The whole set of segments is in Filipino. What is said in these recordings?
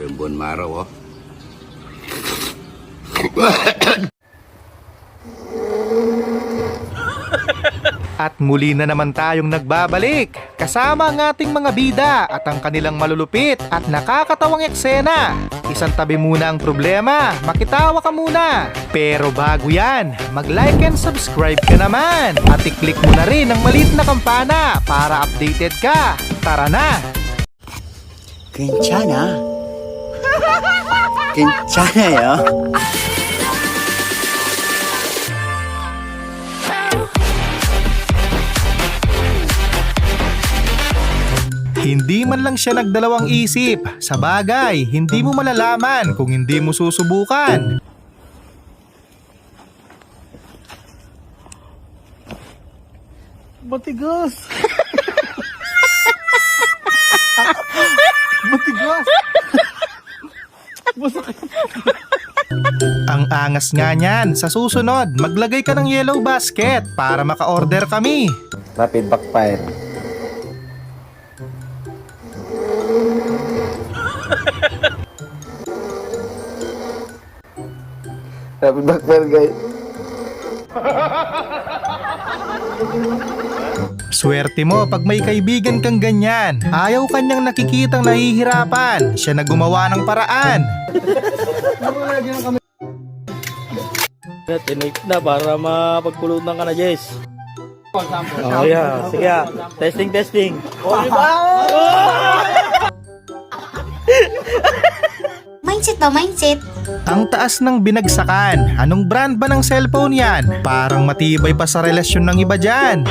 Yung buwan maraw, oh. At muli na naman tayong nagbabalik kasama ang ating mga bida at ang kanilang malulupit at nakakatawang eksena. Isang tabi muna ang problema, makitawa ka muna. Pero bago yan, mag-like and subscribe ka naman at i-click mo na rin ang maliit na kampana para updated ka. Tara na! 괜찮아. 괜찮아요. Hindi man lang siya nagdalawang isip. Sa bagay, hindi mo malalaman kung hindi mo susubukan. Matigas. Matigas. Ang angas nga niyan. Sa susunod, maglagay ka ng yellow basket para maka-order kami. Rapid backfire. Rapid backfire, guys. Swerte mo pag may kaibigan kang ganyan. Ayaw kanyang nakikitang nahihirapan. Siya na gumawa ng paraan. Tinake na para mapagpulutan ka na, Jess. Oh, yeah. Sige, testing. Oh, diba? Mindset ba? Mindset? Ang taas ng binagsakan. Anong brand ba ng cellphone yan? Parang matibay pa sa relasyon ng iba dyan.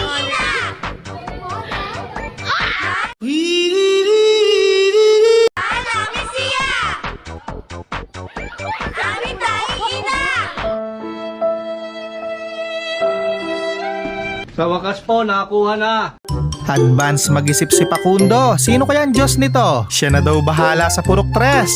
Sa wakas po, nakakuha na. Advance mag-isip si Pakundo. Sino kaya ang Diyos nito? Siya na daw bahala sa purok tres.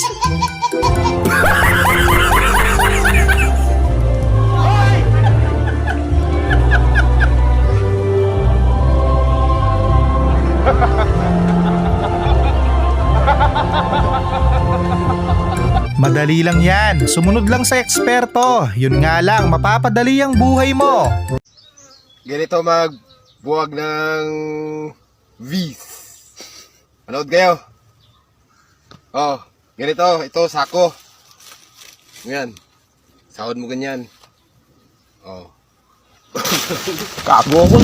Madali lang yan. Sumunod lang sa eksperto. Yun nga lang, mapapadali ang buhay mo. Ganito magbuwag ng V's. Manood kayo. Oh, ganito. Ito, sako. Ganyan. Sahod mo ganyan. Oh. Kago ako.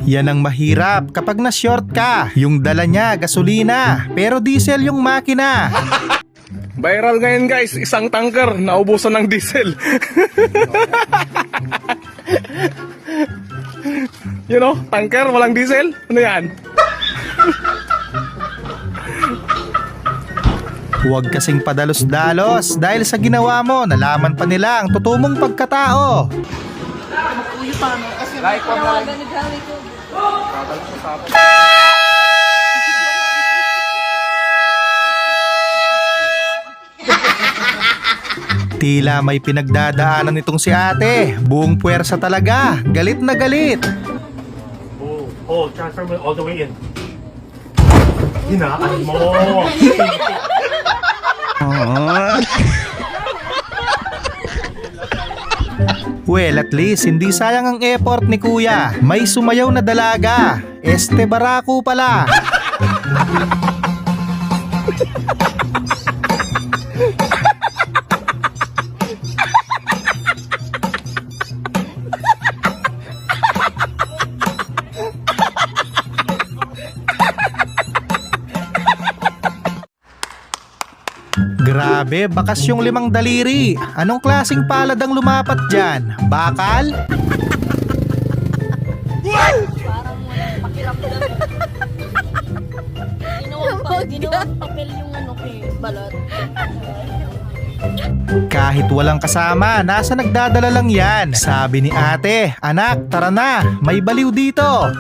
Yan ang mahirap kapag na-short ka. Yung dala niya, gasolina. Pero diesel yung makina. Viral ngayon guys, isang tanker naubusan ng diesel. You know, tanker walang diesel? Ano yan? Huwag kasing padalos-dalos dahil sa ginawa mo, nalaman pa nila ang totoong pagkatao. Tila may pinagdadaanan nitong si ate. Buong puwersa talaga. Galit na galit. Oh, transfer mo all the way in. Hinaan mo. Well, at least hindi sayang ang effort ni kuya. May sumayaw na dalaga. Este Barako pala. Grabe, bakas yung 5 daliri. Anong klaseng palad ang lumapat dyan? Bakal? Ginawang papel yung balat. Kahit walang kasama, nasa nagdadala lang yan. Sabi ni ate, anak, tara na, may baliw dito.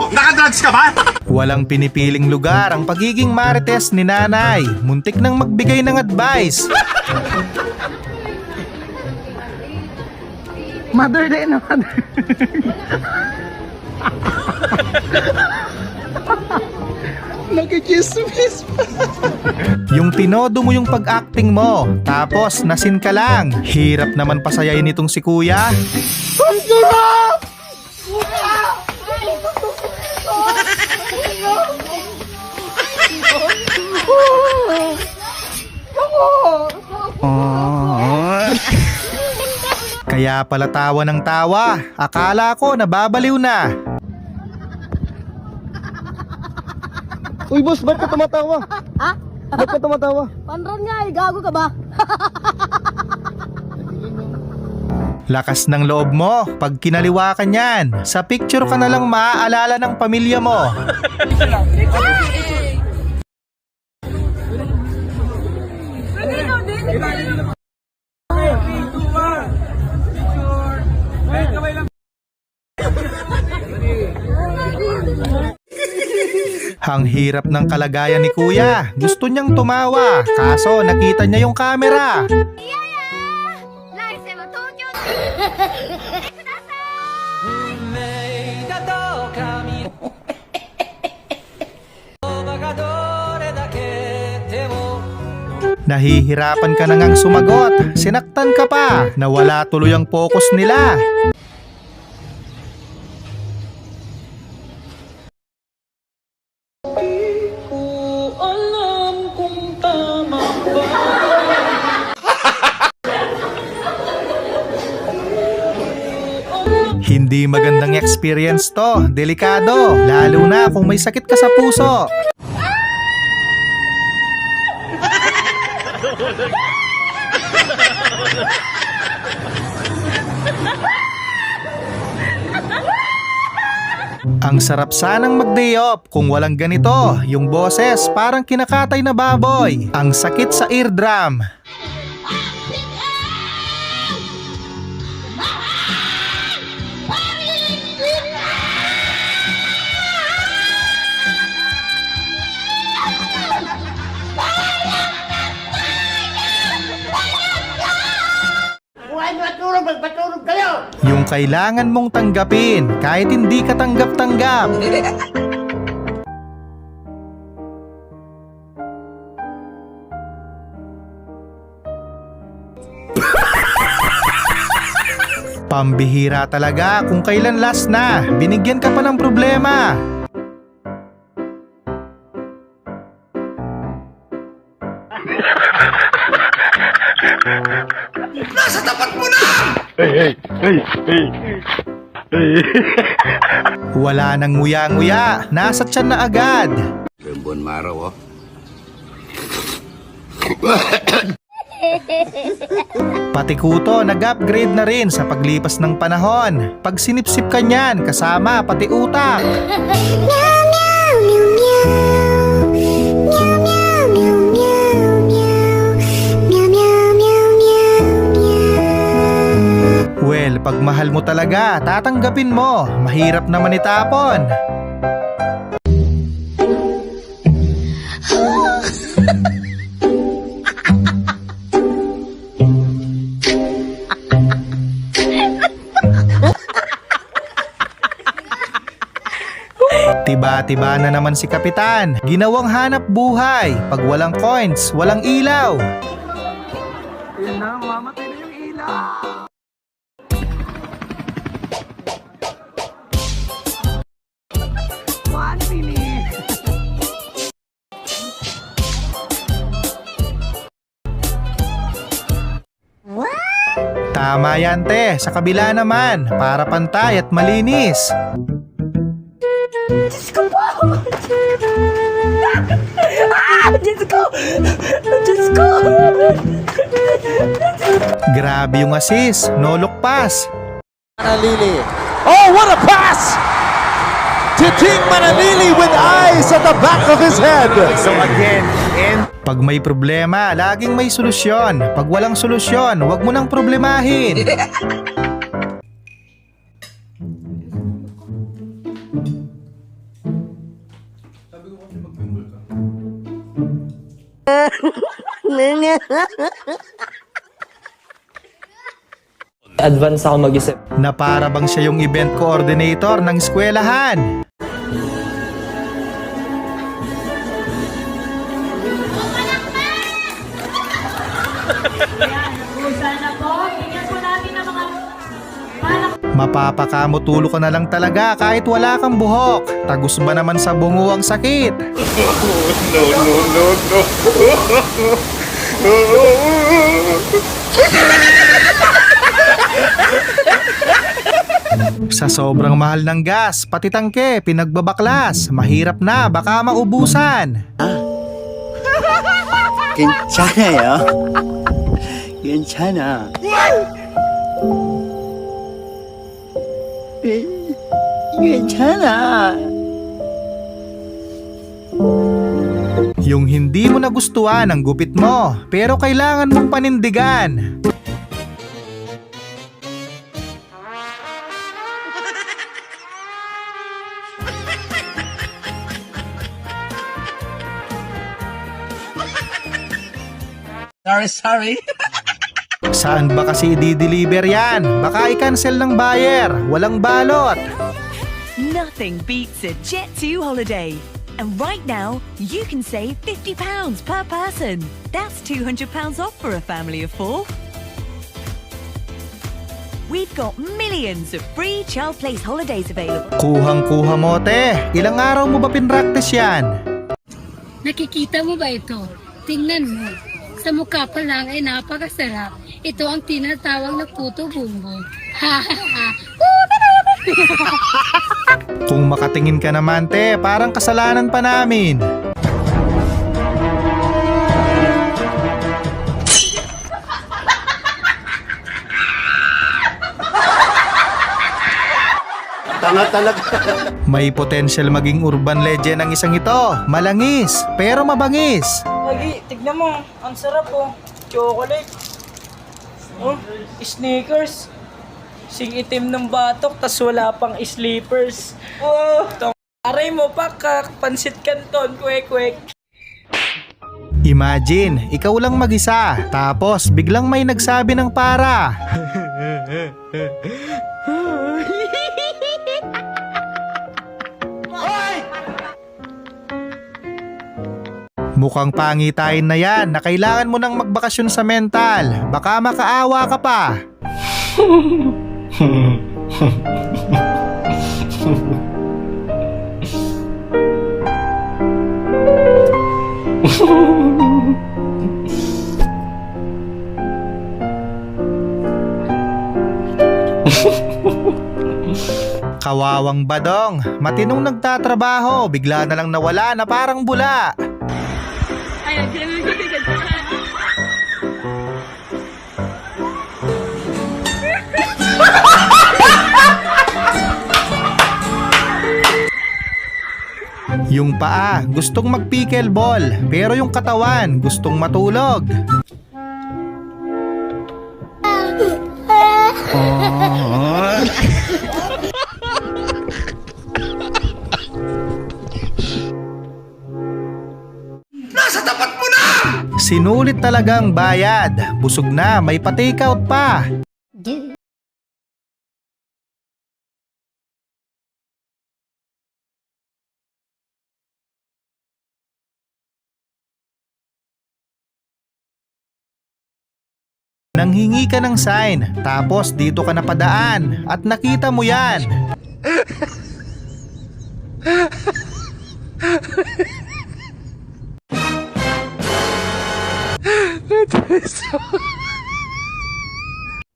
Nakadrugs ka ba? Walang pinipiling lugar ang pagiging marites ni nanay. Muntik nang magbigay ng advice. Mother day na mother. Nagkikismis pa. Yung tinodo mo yung pag-acting mo, tapos nasin ka lang. Hirap naman pasayayin itong si kuya. Kaya pala tawa ng tawa. Akala ko nababaliw na. Uy, boss, ba't ka tumatawa? Ha? Ba't ka tumatawa? Panran nga eh, gago ka ba? Lakas ng loob mo pag kinaliwa ka niyan. Sa picture ka na lang maaalala ng pamilya mo. Ang hirap ng kalagayan ni kuya. Gusto niyang tumawa, kaso nakita niya yung camera. Nahihirapan ka na ngang sumagot. Sinaktan ka pa. Nawala tuloy ang focus nila. Hindi magandang experience to. Delikado. Lalo na kung may sakit ka sa puso. Ang sarap sanang mag-day off kung walang ganito. Yung boses parang kinakatay na baboy. Ang sakit sa eardrum. Yung kailangan mong tanggapin kahit hindi ka tanggap-tanggap. Pambihira talaga kung kailan last na. Binigyan ka pa ng problema. Nasa tapat mo na! Wala nang nguya-nguya. Nasa tiyan na agad. Buwan maraw, oh. Pati kuto nag-upgrade na rin sa paglipas ng panahon. Pag sinipsip ka niyan, kasama pati utak. Well, pag mahal mo talaga, tatanggapin mo. Mahirap naman itapon. Tiba-tiba na naman si Kapitan. Ginawang hanap buhay. Pag walang coins, walang ilaw. Yun na, mamatay na yung ilaw. One minute. Tama yan, te. Sa kabila naman. Para pantay at malinis. Diyos ko po! Diyos ko! Diyos ko! Grabe yung assist. No look pass. Manalili. Oh, what a pass! To King Manalili with eyes at the back of his head. So again, Pag may problema, laging may solusyon. Pag walang solusyon, huwag mo nang problemahin. Advance ako mag-isip. Na para bang siya yung event coordinator ng eskwelahan. Sana po, bigyan po natin ng mga balak. Mapapakamutulo ka na lang talaga kahit wala kang buhok. Tagus ba naman sa bungo ang sakit? Sa sobrang mahal ng gas, pati tangke, pinagbabaklas. Mahirap na, baka maubusan. 괜찮아요. 괜찮아. 괜찮아. Yung hindi mo nagustuhan ang gupit mo, pero kailangan mong panindigan. Sorry. Saan ba kasi i-deliver yan? Baka i-cancel ng buyer, walang balot. Nothing beats a Jet2 holiday. And right now, you can save £50 per person. That's £200 off for a family of 4. We've got millions of free child place holidays available. Kuhang-kuha mo, te. Ilang araw mo ba pinractice yan? Nakikita mo ba ito? Tingnan mo. Sa mukha pa lang ay napakasarap. Ito ang tinatawag na puto bumbong. Ha ha ha. Kung makatingin ka naman, te, parang kasalanan pa namin. Tanga talaga. May potential maging urban legend ang isang ito. Malangis, pero mabangis. Lagi, tignan mo. Ang sarap oh. Chocolate. Oh, sneakers. Sing itim ng batok, tas wala pang sleepers. Oh, aray mo pa, pansit canton, kwek-kwek. Imagine, ikaw lang mag-isa, tapos biglang may nagsabi ng para. Mukhang pangitain na yan na kailangan mo nang magbakasyon sa mental. Baka makaawa ka pa. Kawawang badong, matinong nagtatrabaho, bigla na lang nawala na parang bula. Yung paa gustong mag-pickleball, pero yung katawan gustong matulog. Nasa tapat mo na! Sinulit talagang bayad. Busog na, may pa-take out pa. Nanghingi ka ng sign, tapos dito ka napadaan at nakita mo yan.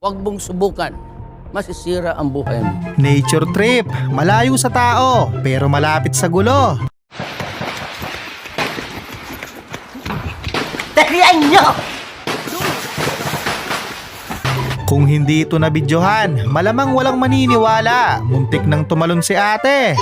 Huwag mong subukan. Masisira ang buhay mo. Nature trip, malayo sa tao, pero malapit sa gulo. Talian nyo! Kung hindi ito nabidyohan, malamang walang maniniwala. Muntik nang tumalon si ate.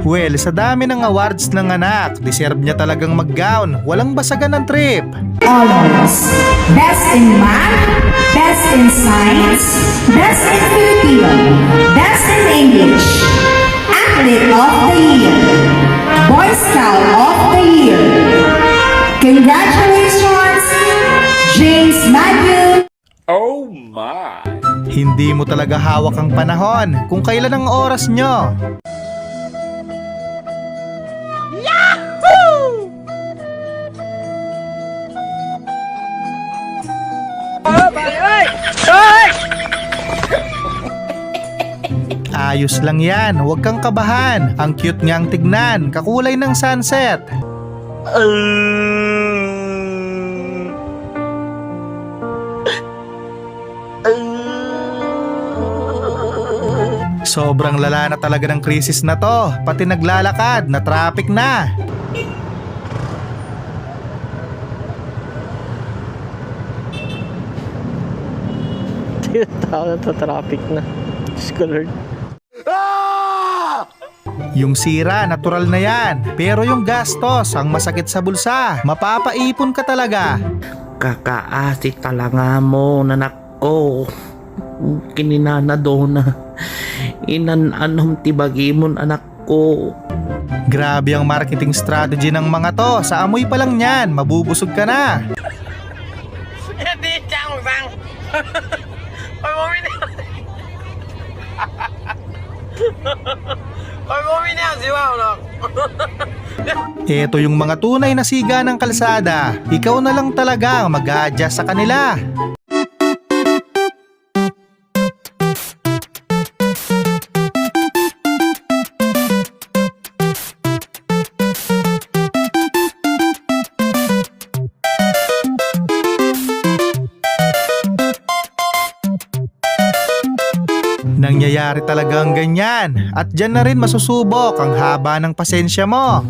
Well, sa dami ng awards ng anak, deserve niya talagang mag-gown. Walang basagan ng trip. Honors. Best in Math, Best in Science, Best in Filipino, Best in English, Athlete of the Year, Boy Scout of the Year. Congratulations, James Matthew. Hindi mo talaga hawak ang panahon kung kailan ang oras nyo. Ayos lang yan, huwag kang kabahan. Ang cute niyang tignan, kakulay ng sunset. Sobrang lala na talaga ng krisis na to, pati naglalakad, na traffic na. Tao na to, traffic na. Diyos ko, Lord. Yung sira, natural na yan. Pero yung gastos, ang masakit sa bulsa. Mapapaipon ka talaga. Kakaasi talaga mo, nanak ko. Kininanado na. Inananom tibagimon, anak ko. Grabe ang marketing strategy ng mga to. Sa amoy pa lang yan, mabubusog ka na. Ito yung mga tunay na siga ng kalsada. Ikaw na lang talaga ang mag-a-adjust sa kanila. Nangyayari talaga ang ganyan at dyan na rin masusubok ang haba ng pasensya mo.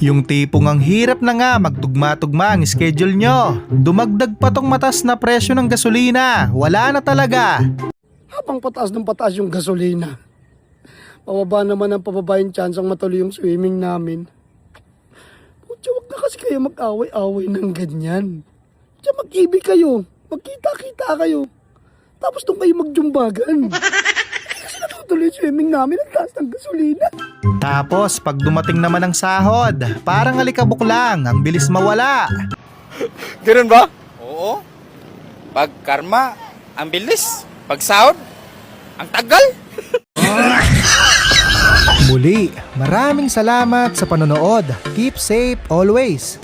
Yung tipong ang hirap na nga magtugma-tugma ang schedule nyo. Dumagdag pa tong matas na presyo ng gasolina. Wala na talaga. Habang pataas ng pataas yung gasolina, pababa naman ang pababa yung chance ang matuloy yung swimming namin. Putya, wag na kasi kayo mag-away-away ng ganyan. Putya, mag-ibig kayo. Magkita-kita kayo. Tapos doon kayo magjumbagan. Kasi natutuloy yung swimming namin ang taas ng gasolina. Tapos pag dumating naman ang sahod, parang alikabok lang, ang bilis mawala. Ganun ba? Oo. Pag karma, ang bilis. Pag sahod, ang tagal. Muli, maraming salamat sa panonood. Keep safe always.